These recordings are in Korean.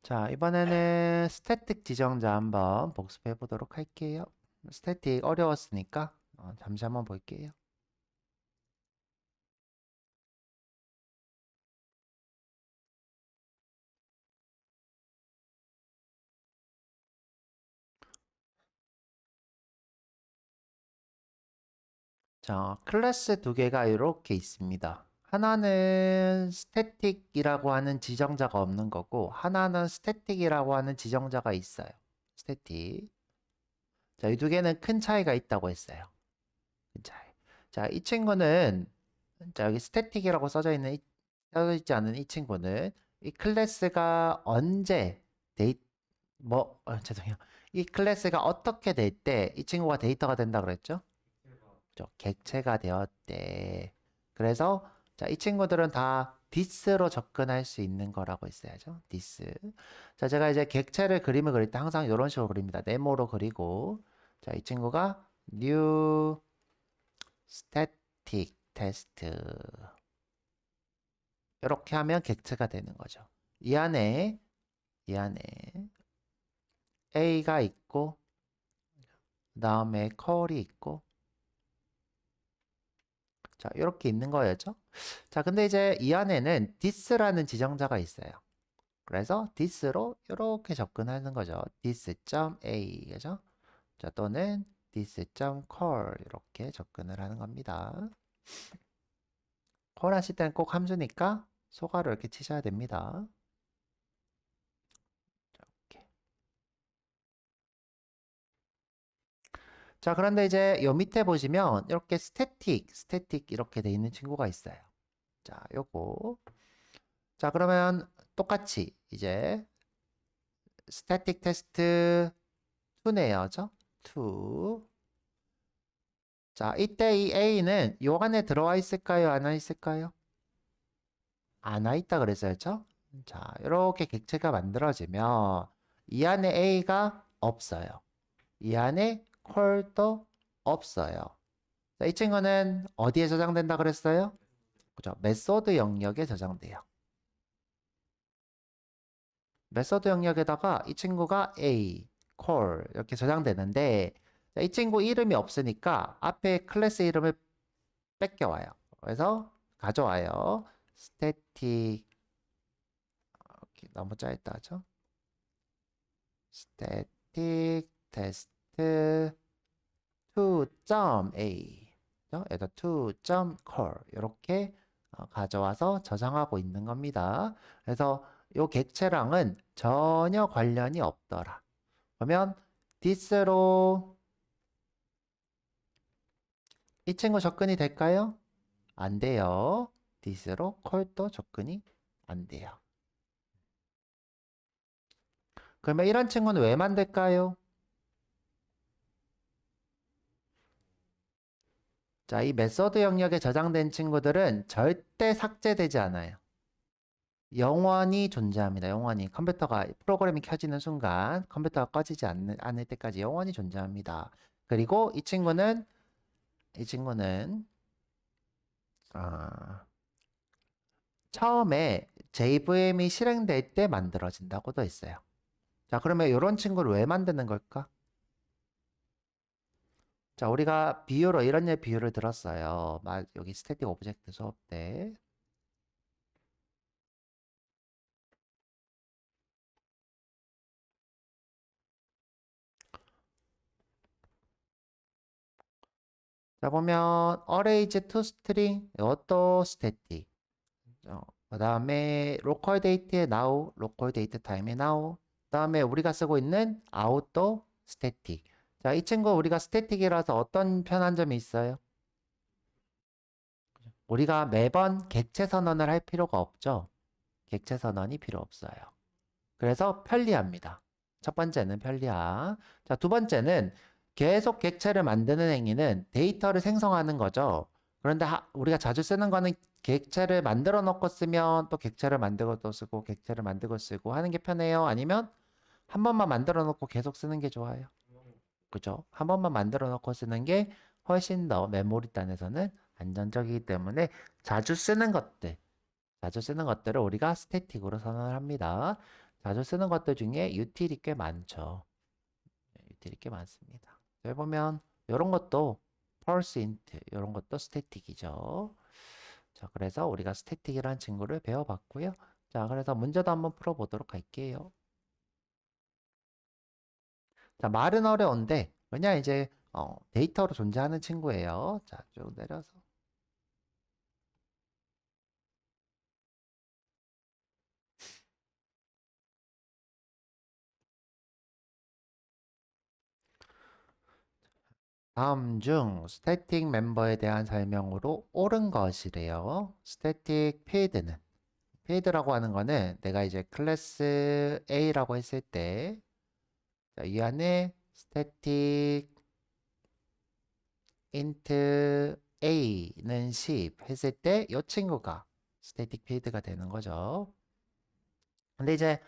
자, 이번에는 스태틱 지정자 한번 복습해 보도록 할게요. 스태틱 어려웠으니까 잠시 한번 볼게요. 자, 클래스 두 개가 이렇게 있습니다. 하나는 스태틱이라고 하는 지정자가 없는 거고, 하나는 스태틱이라고 하는 지정자가 있어요. 스태틱. 자, 이 두 개는 큰 차이가 있다고 했어요. 큰 차이. 자, 이 친구는, 자, 여기 스태틱이라고 써져 있지 않은 이 친구는, 이 클래스가 언제 죄송해요. 이 클래스가 어떻게 될 때 이 친구가 데이터가 된다 그랬죠? 그죠? 객체가 되었대. 그래서 자, 이 친구들은 다 this로 접근할 수 있는 거라고 했어야죠. this. 자, 제가 이제 객체를 그림을 그릴 때 항상 이런 식으로 그립니다. 네모로 그리고 자, 이 친구가 new static test 이렇게 하면 객체가 되는 거죠. 이 안에 A가 있고 그 다음에 컬이 있고 자 이렇게 있는 거였죠. 자 근데 이제 이 안에는 this라는 지정자가 있어요. 그래서 this로 이렇게 접근하는 거죠. this.a 그죠? 자 또는 this.call 이렇게 접근을 하는 겁니다. 콜 하실 때는 꼭 함수니까 소괄호 이렇게 치셔야 됩니다. 이렇게. 자 그런데 이제 요 밑에 보시면 이렇게 스태틱 이렇게 돼 있는 친구가 있어요. 자 요거 자 그러면 똑같이 이제 스태틱 테스트 2네요. 죠 2. 자, 이때 이 A는 요 안에 들어와 있을까요? 안 와 있을까요? 안 와 있다 그랬어요. 죠 자, 이렇게 객체가 만들어지면 이 안에 A가 없어요. 이 안에 콜도 없어요. 자, 이 친구는 어디에 저장된다 그랬어요? 그죠? 메소드 영역에 저장돼요. 메소드 영역에다가 이 친구가 A, 콜 이렇게 저장되는데 이 친구 이름이 없으니까 앞에 클래스 이름을 뺏겨와요. 그래서 가져와요. 스태틱 너무 짧다 하죠. 스태틱 테스트 2.a 얘도 2.call 이렇게 가져와서 저장하고 있는 겁니다. 그래서 이 객체랑은 전혀 관련이 없더라. 그러면 this로 이 친구 접근이 될까요? 안 돼요. this로 call도 접근이 안 돼요. 그러면 이런 친구는 왜 만들까요? 자, 이 메소드 영역에 저장된 친구들은 절대 삭제되지 않아요. 영원히 존재합니다. 영원히. 컴퓨터가, 프로그램이 켜지는 순간 컴퓨터가 꺼지지 않을 때까지 영원히 존재합니다. 그리고 이 친구는, 아, 처음에 JVM이 실행될 때 만들어진다고도 했어요. 자, 그러면 이런 친구를 왜 만드는 걸까? 자, 우리가 비유로 이런 비유를 들었어요. 여기 스태틱 오브젝트 수업 때. 자, 보면 arrays to string 이것도 스태틱. 그 다음에 local date에 now, local date time에 now. 그 다음에 우리가 쓰고 있는 out도 스태틱. 자, 이 친구 우리가 스태틱이라서 어떤 편한 점이 있어요? 우리가 매번 객체 선언을 할 필요가 없죠. 객체 선언이 필요 없어요. 그래서 편리합니다. 첫 번째는 편리함. 자, 두 번째는 계속 객체를 만드는 행위는 데이터를 생성하는 거죠. 그런데 우리가 자주 쓰는 거는 객체를 만들어 놓고 쓰면 또 객체를 만들고 또 쓰고 객체를 만들고 쓰고 하는 게 편해요. 아니면 한 번만 만들어 놓고 계속 쓰는 게 좋아요. 그죠? 한 번만 만들어 놓고 쓰는 게 훨씬 더 메모리 단에서는 안전적이기 때문에 자주 쓰는 것들을 우리가 스태틱으로 선언을 합니다. 자주 쓰는 것들 중에 util이 꽤 많죠. util이 꽤 많습니다. 여기 보면 이런 것도 parse int 이런 것도 스태틱이죠. 자, 그래서 우리가 스태틱이라는 친구를 배워봤고요. 자, 그래서 문제도 한번 풀어보도록 할게요. 자, 말은 어려운데 왜냐 이제 데이터로 존재하는 친구예요. 자, 쭉 내려서. 다음 중 스태틱 멤버에 대한 설명으로 옳은 것이래요. 스태틱 페이드라고 하는 거는 내가 이제 클래스 A라고 했을 때, 자, 이 안에 스태틱 int A는 10 했을 때 이 친구가 스태틱 페이드가 되는 거죠. 근데 이제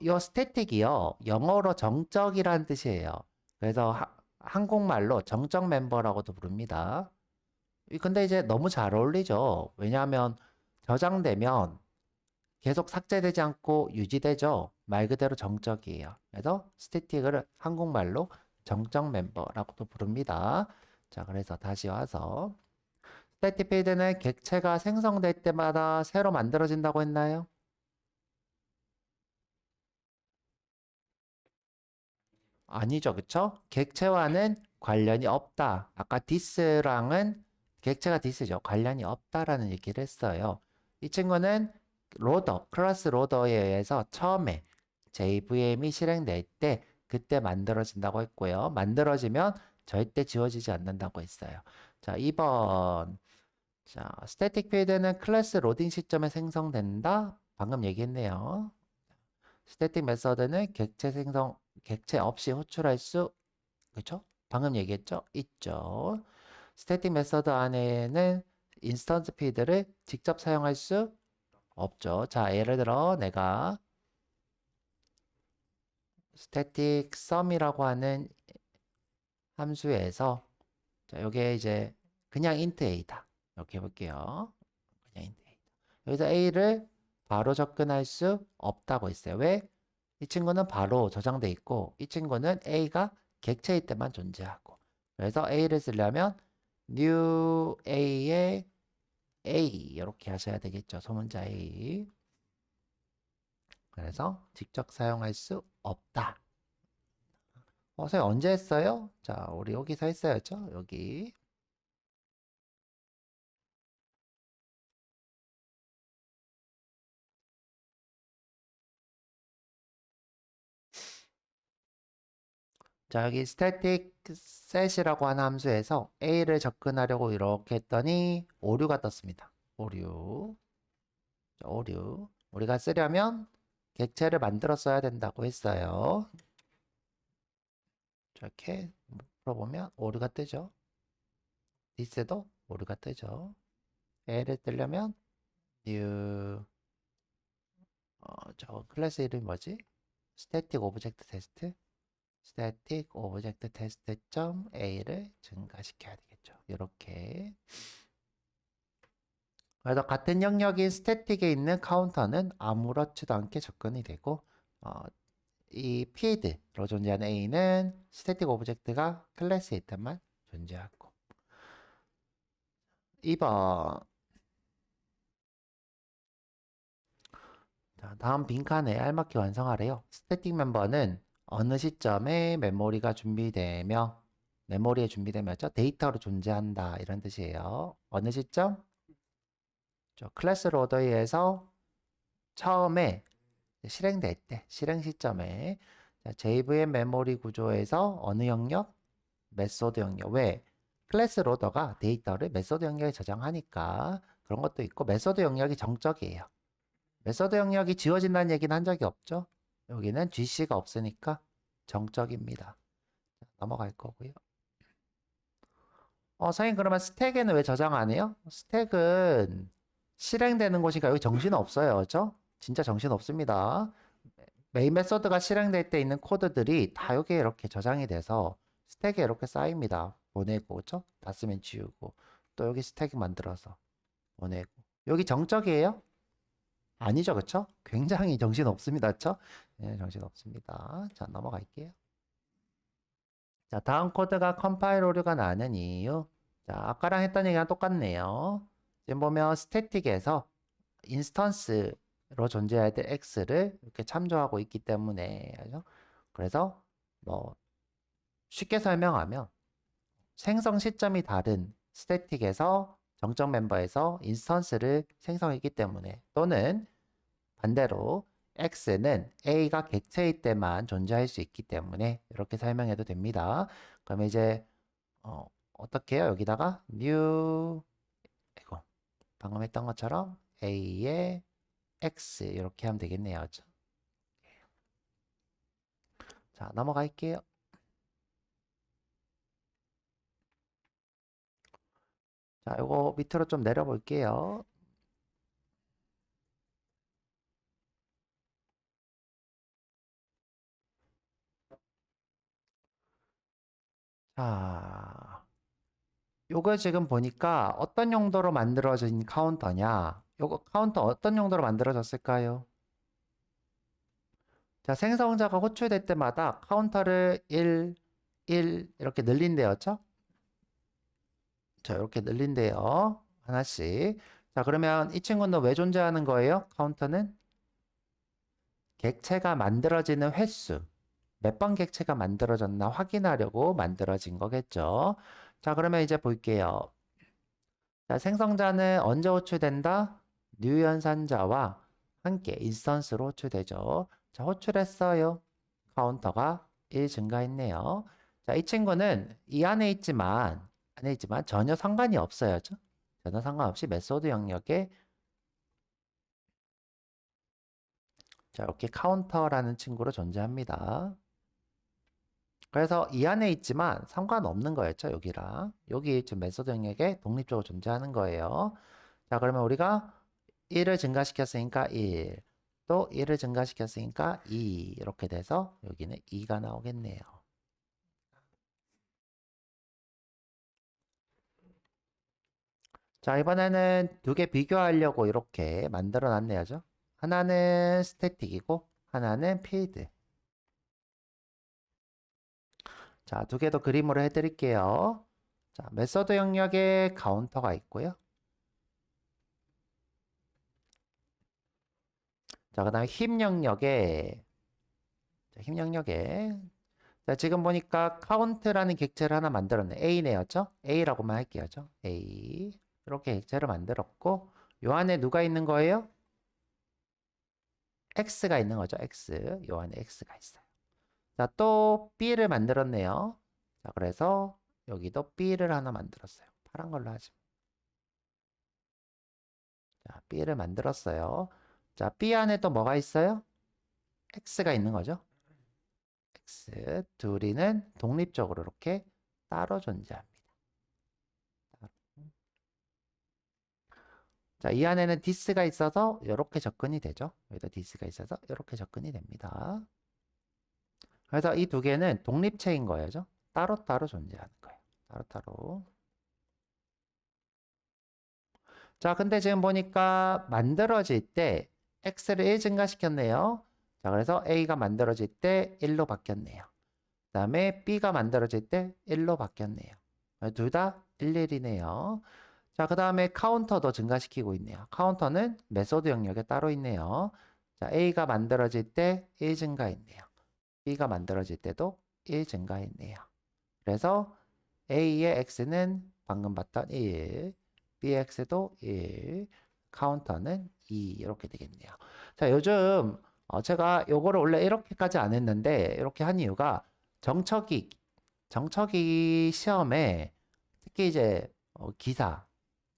이 스태틱이요 영어로 정적이라는 뜻이에요. 그래서 한국말로 정적 멤버라고도 부릅니다. 근데 이제 너무 잘 어울리죠. 왜냐하면 저장되면 계속 삭제되지 않고 유지되죠. 말 그대로 정적이에요. 그래서 스태틱을 한국말로 정적 멤버라고도 부릅니다. 자, 그래서 다시 와서 스태틱 필드는 객체가 생성될 때마다 새로 만들어진다고 했나요? 아니죠, 그쵸? 객체와는 관련이 없다. 아까 디스랑은 객체가 디스죠. 관련이 없다라는 얘기를 했어요. 이 친구는 클래스 로더에 의해서 처음에 JVM이 실행될 때 그때 만들어진다고 했고요. 만들어지면 절대 지워지지 않는다고 했어요. 자, 2번. 자, 스태틱 필드는 클래스 로딩 시점에 생성된다. 방금 얘기했네요. 스태틱 메서드는 객체 없이 호출할 수, 그쵸? 방금 얘기했죠? 있죠. 스태틱 메서드 안에는 인스턴스 필드를 직접 사용할 수 없죠. 자, 예를 들어 내가 static sum이라고 하는 함수에서 자, 요게 이제 그냥 int a다. 이렇게 해볼게요. 그냥 int a. 여기서 a를 바로 접근할 수 없다고 했어요. 왜? 이 친구는 바로 저장돼 있고 이 친구는 a가 객체일 때만 존재하고 그래서 a를 쓰려면 new a에 a 이렇게 하셔야 되겠죠. 소문자 a. 그래서 직접 사용할 수 없다. 선생님 언제 했어요? 자, 우리 여기서 했어야죠. 여기. 자, 여기 static set이라고 하는 함수에서 a를 접근하려고 이렇게 했더니 오류가 떴습니다. 오류. 자, 오류. 우리가 쓰려면 객체를 만들어 써야 된다고 했어요. 이렇게 풀어보면 오류가 뜨죠. this도 오류가 뜨죠. a를 뜨려면 new 저 클래스 이름이 뭐지? static object test static object test.a를 증가시켜야 되겠죠. 이렇게. 그래서 같은 영역인 static에 있는 카운터는 아무렇지도 않게 접근이 되고 어, 이 field로 존재하는 a는 static object가 클래스에 있다만 존재하고 2번 자, 다음 빈칸에 알맞게 완성하래요. 스태틱 멤버는 어느 시점에 메모리에 준비되면죠 데이터로 존재한다 이런 뜻이에요. 어느 시점? 클래스 로더에 의해서 처음에 실행될 때 실행 시점에 JVM 메모리 구조에서 어느 영역? 메소드 영역. 왜? 클래스 로더가 데이터를 메소드 영역에 저장하니까 그런 것도 있고 메소드 영역이 정적이에요. 메소드 영역이 지워진다는 얘기는 한 적이 없죠. 여기는 GC가 없으니까 정적입니다. 넘어갈 거고요. 선생님 그러면 스택에는 왜 저장 안 해요? 스택은 실행되는 곳이니까 여기 정신 없어요. 그죠? 진짜 정신 없습니다. 메인 메소드가 실행될 때 있는 코드들이 다 여기에 이렇게 저장이 돼서 스택에 이렇게 쌓입니다. 보내고, 그죠? 다 쓰면 지우고 또 여기 스택 만들어서 보내고 여기 정적이에요? 아니죠, 그쵸? 굉장히 정신 없습니다, 그쵸? 네, 정신 없습니다. 자, 넘어갈게요. 자, 다음 코드가 컴파일 오류가 나는 이유. 자, 아까랑 했던 얘기랑 똑같네요. 지금 보면 스태틱에서 인스턴스로 존재해야 될 x를 이렇게 참조하고 있기 때문에, 그죠? 그래서 뭐 쉽게 설명하면 생성 시점이 다른 스태틱에서 정적 멤버에서 인스턴스를 생성했기 때문에, 또는 반대로 x는 a가 객체일 때만 존재할 수 있기 때문에 이렇게 설명해도 됩니다. 그러면 이제 어떻게 해요? 여기다가 new 이거 방금 했던 것처럼 a의 x 이렇게 하면 되겠네요. 그죠? 자, 넘어갈게요. 자, 이거 밑으로 좀 내려볼게요. 자, 요거 지금 보니까 어떤 용도로 만들어진 카운터냐? 요거 카운터 어떤 용도로 만들어졌을까요? 자, 생성자가 호출될 때마다 카운터를 1, 1 이렇게 늘린대였죠? 자, 이렇게 늘린대요. 하나씩. 자, 그러면 이 친구는 왜 존재하는 거예요? 카운터는 객체가 만들어지는 횟수. 몇 번 객체가 만들어졌나 확인하려고 만들어진 거겠죠. 자, 그러면 이제 볼게요. 자, 생성자는 언제 호출된다? 뉴 연산자와 함께 인스턴스로 호출되죠. 자, 호출했어요. 카운터가 1 증가했네요. 자, 이 친구는 이 안에 있지만 전혀 상관이 없어요. 전혀 상관없이 메소드 영역에 자, 이렇게 카운터라는 친구로 존재합니다. 그래서 이 안에 있지만 상관없는 거였죠, 여기랑. 여기 지금 메소드 영역에 독립적으로 존재하는 거예요. 자, 그러면 우리가 1을 증가시켰으니까 1, 또 1을 증가시켰으니까 2 이렇게 돼서 여기는 2가 나오겠네요. 자, 이번에는 두 개 비교하려고 이렇게 만들어 놨네요. 하나는 스태틱이고 하나는 필드. 자, 두 개 더 그림으로 해드릴게요. 자, 메소드 영역에 카운터가 있고요. 자, 그 다음에 힘 영역에 자, 지금 보니까 카운트라는 객체를 하나 만들었네. A네였죠? A라고만 할게요. A. 이렇게 객체를 만들었고 요 안에 누가 있는 거예요? X가 있는 거죠. X. 요 안에 X가 있어요. 자, 또 B를 만들었네요. 자, 그래서 여기도 B를 하나 만들었어요. 파란 걸로 하지. 자, B를 만들었어요. 자, B 안에 또 뭐가 있어요? X가 있는 거죠. X. 둘이는 독립적으로 이렇게 따로 존재합니다. 자, 이 안에는 this가 있어서 이렇게 접근이 되죠. 여기다 this가 있어서 이렇게 접근이 됩니다. 그래서 이 두 개는 독립체인 거예요. 따로따로 존재하는 거예요. 따로따로. 자, 근데 지금 보니까 만들어질 때 x를 1 증가시켰네요. 자, 그래서 a가 만들어질 때 1로 바뀌었네요. 그 다음에 b가 만들어질 때 1로 바뀌었네요. 둘 다 11이네요. 자, 그 다음에 카운터도 증가시키고 있네요. 카운터는 메소드 영역에 따로 있네요. 자, A가 만들어질 때 1 증가했네요. B가 만들어질 때도 1 증가했네요. 그래서 A의 X는 방금 봤던 1, B의 X도 1, 카운터는 2 이렇게 되겠네요. 자, 요즘 제가 요거를 원래 이렇게까지 안 했는데 이렇게 한 이유가 정척이 시험에 특히 이제 기사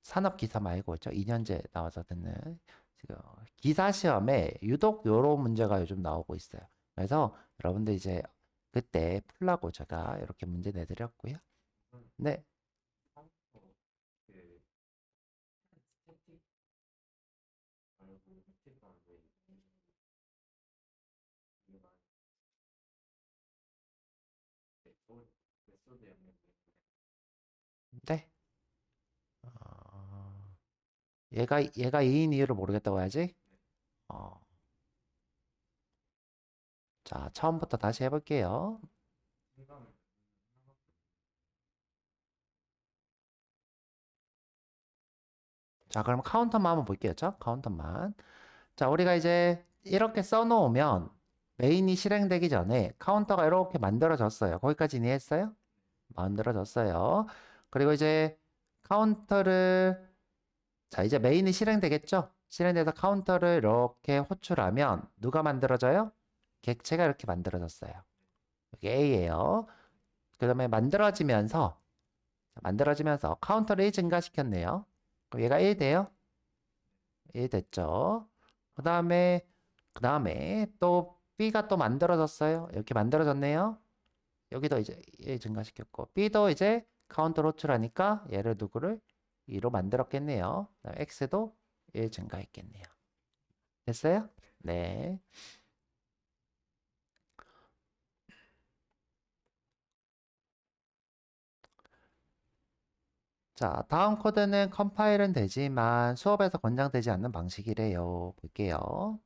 산업 기사 말고 2년제 나와서 듣는 지금 기사 시험에 유독 요런 문제가 요즘 나오고 있어요. 그래서 여러분들 이제 그때 풀라고 제가 이렇게 문제 내드렸고요. 네. 네. 얘가 2인 이유를 모르겠다고 해야지. 어. 자, 처음부터 다시 해볼게요. 자, 그럼 카운터만 한번 볼게요. 카운터만. 자, 우리가 이제 이렇게 써놓으면 메인이 실행되기 전에 카운터가 이렇게 만들어졌어요. 거기까지 이해했어요? 만들어졌어요. 그리고 이제 카운터를, 자, 이제 메인이 실행되겠죠? 실행돼서 카운터를 이렇게 호출하면 누가 만들어져요? 객체가 이렇게 만들어졌어요. 여기 A예요. 그 다음에 만들어지면서 카운터를 1 증가시켰네요. 그럼 얘가 1 돼요? 1 됐죠? 그 다음에 또 B가 또 만들어졌어요. 이렇게 만들어졌네요. 여기도 이제 1 증가시켰고 B도 이제 카운터로 호출하니까 얘를 누구를 2로 만들었겠네요. 그다음에 X도 1 증가했겠네요. 됐어요? 네. 자, 다음 코드는 컴파일은 되지만 수업에서 권장되지 않는 방식이래요. 볼게요.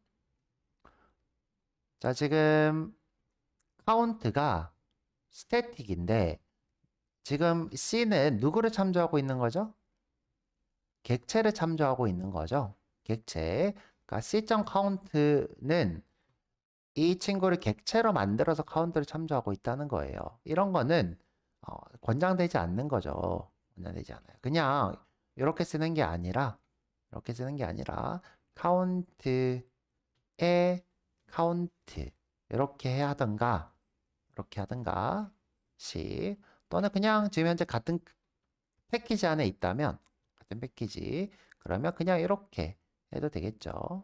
자, 지금 카운트가 스태틱인데 지금 C는 누구를 참조하고 있는 거죠? 객체를 참조하고 있는 거죠. 객체. 그러니까 C.count는 이 친구를 객체로 만들어서 카운트를 참조하고 있다는 거예요. 이런 거는 권장되지 않는 거죠. 권장되지 않아요. 그냥 이렇게 쓰는 게 아니라 카운트에 카운트 이렇게 하든가 식 또는 그냥 지금 현재 같은 패키지 안에 있다면 같은 패키지 그러면 그냥 이렇게 해도 되겠죠.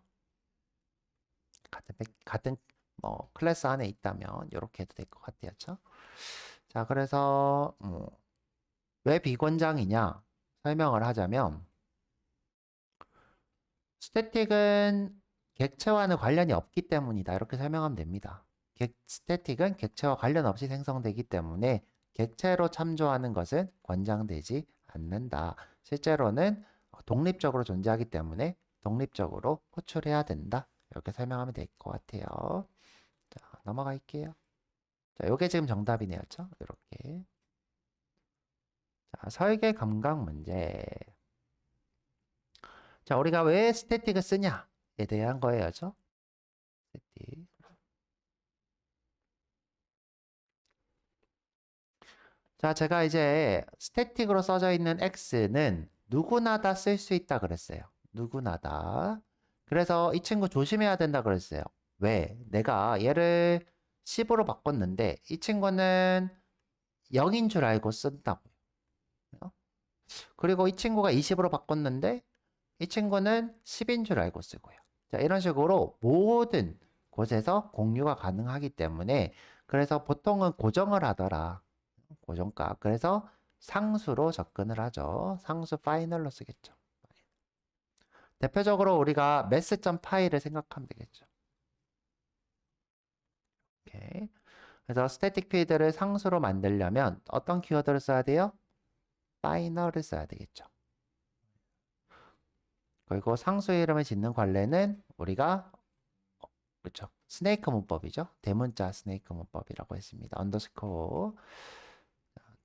같은 뭐 클래스 안에 있다면 이렇게 해도 될 것 같아요. 자, 그래서 왜 비권장이냐 설명을 하자면 스태틱은 객체와는 관련이 없기 때문이다. 이렇게 설명하면 됩니다. 스태틱은 객체와 관련 없이 생성되기 때문에 객체로 참조하는 것은 권장되지 않는다. 실제로는 독립적으로 존재하기 때문에 독립적으로 호출해야 된다. 이렇게 설명하면 될 것 같아요. 자, 넘어갈게요. 자, 요게 지금 정답이네요. 이렇게. 자, 설계 감각 문제. 자, 우리가 왜 스태틱을 쓰냐에 대한 거예요. 스태틱. 자, 제가 이제 스태틱으로 써져 있는 X는 누구나 다 쓸 수 있다 그랬어요. 누구나 다. 그래서 이 친구 조심해야 된다 그랬어요. 왜? 내가 얘를 10으로 바꿨는데 이 친구는 0인 줄 알고 쓴다고요. 그리고 이 친구가 20으로 바꿨는데 이 친구는 10인 줄 알고 쓰고요. 자, 이런 식으로 모든 곳에서 공유가 가능하기 때문에 그래서 보통은 고정을 하더라. 고정값. 그래서 상수로 접근을 하죠. 상수 파이널로 쓰겠죠. 대표적으로 우리가 mass.py를 생각하면 되겠죠. 오케이. 그래서 스태틱 필드를 상수로 만들려면 어떤 키워드를 써야 돼요? 파이널을 써야 되겠죠. 그리고 상수 이름을 짓는 관례는 우리가 그렇죠. 스네이크 문법이죠. 대문자 스네이크 문법이라고 했습니다. 언더스코어.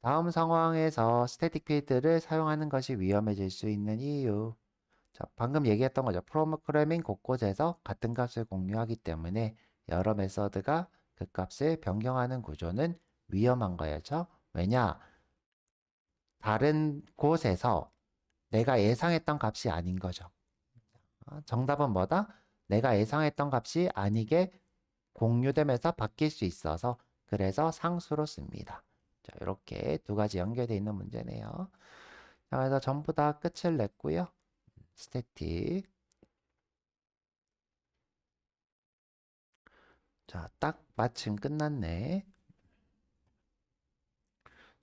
다음 상황에서 스태틱 필드를 사용하는 것이 위험해질 수 있는 이유. 자, 방금 얘기했던 거죠. 프로그래밍 곳곳에서 같은 값을 공유하기 때문에 여러 메서드가 그 값을 변경하는 구조는 위험한 거였죠. 왜냐? 다른 곳에서 내가 예상했던 값이 아닌 거죠. 정답은 뭐다? 내가 예상했던 값이 아니게 공유되면서 바뀔 수 있어서 그래서 상수로 씁니다. 자, 이렇게 두 가지 연결되어 있는 문제네요. 자, 그래서 전부 다 끝을 냈고요. 스태틱. 자, 딱 마침 끝났네.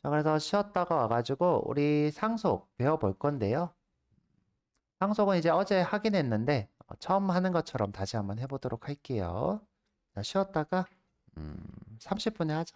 자, 그래서 쉬었다가 와가지고 우리 상속 배워볼 건데요. 상속은 이제 어제 하긴 했는데 처음 하는 것처럼 다시 한번 해보도록 할게요. 자, 쉬었다가 30분에 하자.